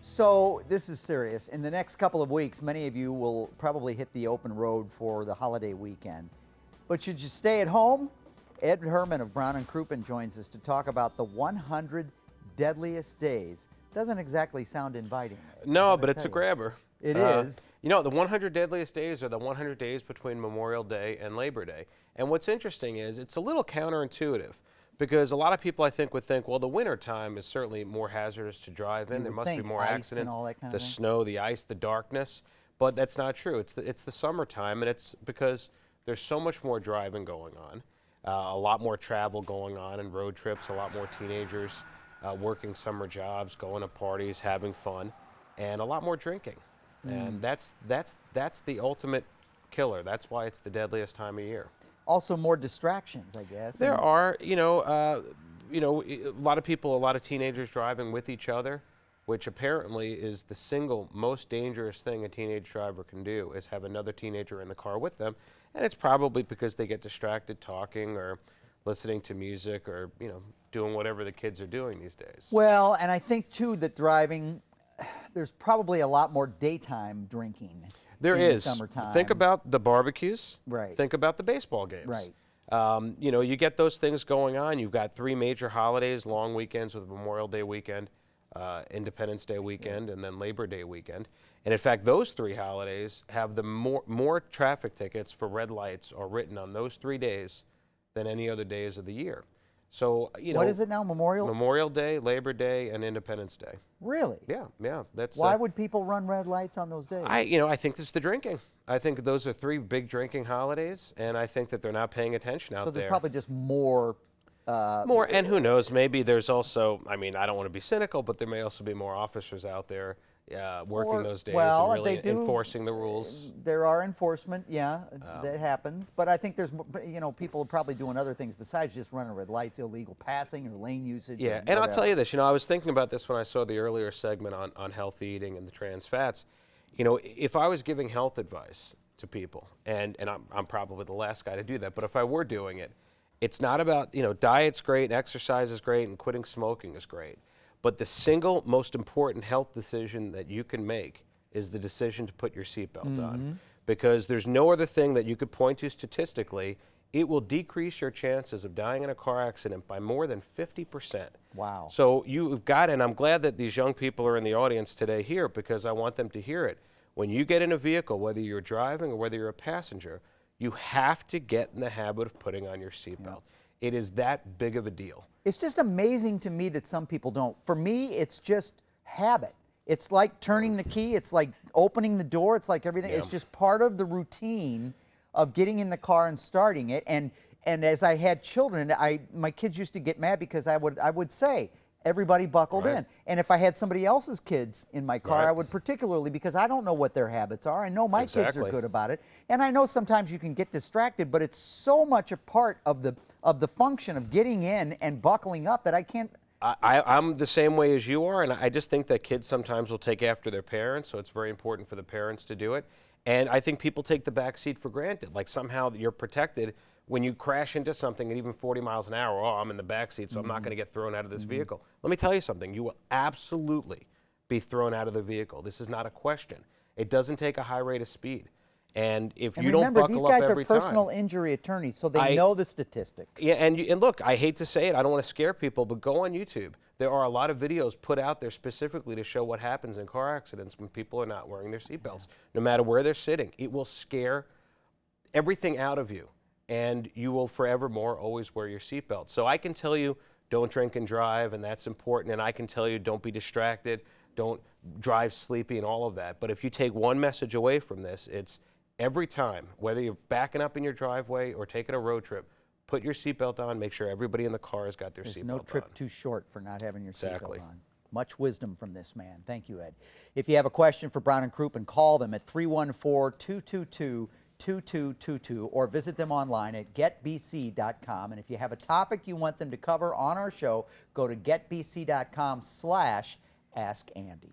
So this is serious. In the next couple of weeks, many of you will probably hit the open road for the holiday weekend. But should you stay at home? Ed Herman of Brown and Crouppen joins us to talk about the 100 Deadliest Days. Doesn't exactly sound inviting. No, but it's a grabber. It is. You know, the 100 Deadliest Days are the 100 days between Memorial Day and Labor Day. And what's interesting is it's a little counterintuitive because a lot of people, I think, would think, well, the winter time is certainly more hazardous to drive in. There must be more accidents. The snow, the ice, the darkness. But that's not true. It's the summertime, and it's because there's so much more driving going on, a lot more travel going on and road trips, a lot more teenagers working summer jobs, going to parties, having fun, and a lot more drinking. And that's the ultimate killer. That's why it's the deadliest time of year. Also more distractions, I guess. There are, a lot of people, a lot of teenagers driving with each other, which apparently is the single most dangerous thing a teenage driver can do, is have another teenager in the car with them. And it's probably because they get distracted talking or listening to music or, doing whatever the kids are doing these days. Well, and I think, too, that driving, there's probably a lot more daytime drinking. There is. The summertime. Think about the barbecues. Right. Think about the baseball games. Right. You get those things going on. You've got 3 major holidays, long weekends with Memorial Day weekend, Independence Day weekend, and then Labor Day weekend. And in fact, those 3 holidays have the more traffic tickets for red lights are written on those 3 days than any other days of the year. So, what is it now, Memorial Day, Labor Day, and Independence Day. Really? Yeah. That's why would people run red lights on those days? I think it's the drinking. I think those are 3 big drinking holidays, and I think that they're not paying attention out there. So there's probably just more. And who knows? Maybe there's also. I don't want to be cynical, but there may also be more officers out there working those days and really enforcing the rules. There are enforcement, that happens. But I think there's, people are probably doing other things besides just running red lights, illegal passing or lane usage. Yeah, and I'll tell you this, I was thinking about this when I saw the earlier segment on healthy eating and the trans fats. If I was giving health advice to people, and I'm probably the last guy to do that, but if I were doing it, it's not about, diet's great, exercise is great, and quitting smoking is great. But the single most important health decision that you can make is the decision to put your seatbelt on. Because there's no other thing that you could point to statistically. It will decrease your chances of dying in a car accident by more than 50%. Wow. So you've got, and I'm glad that these young people are in the audience today here because I want them to hear it. When you get in a vehicle, whether you're driving or whether you're a passenger, you have to get in the habit of putting on your seatbelt. It is that big of a deal. It's just amazing to me that some people don't. For me, it's just habit. It's like turning the key. It's like opening the door. It's like everything. It's just part of the routine of getting in the car and starting it. And as I had children, my kids used to get mad because I would say, everybody buckled in. And if I had somebody else's kids in my car, I would particularly, because I don't know what their habits are. I know my kids are good about it. And I know sometimes you can get distracted, but it's so much a part of the function of getting in and buckling up that I can't. I'm the same way as you are, and I just think that kids sometimes will take after their parents, so it's very important for the parents to do it. And I think people take the back seat for granted, like somehow you're protected when you crash into something at even 40 miles an hour. Oh, I'm in the back seat, so I'm not going to get thrown out of this vehicle. Let me tell you something. You will absolutely be thrown out of the vehicle. This is not a question. It doesn't take a high rate of speed. And if you don't buckle up every time. These guys are personal injury attorneys, so they know the statistics. Yeah, and look, I hate to say it, I don't want to scare people, but go on YouTube. There are a lot of videos put out there specifically to show what happens in car accidents when people are not wearing their seatbelts. No matter where they're sitting, it will scare everything out of you, and you will forevermore always wear your seatbelt. So I can tell you, don't drink and drive, and that's important, and I can tell you, don't be distracted, don't drive sleepy and all of that. But if you take one message away from this, it's every time, whether you're backing up in your driveway or taking a road trip, put your seatbelt on, make sure everybody in the car has got their seatbelt on. There's no trip too short for not having your seatbelt on. Much wisdom from this man. Thank you, Ed. If you have a question for Brown and Crouppen, call them at 314-222-2222 or visit them online at getbc.com. And if you have a topic you want them to cover on our show, go to getbc.com/askandy.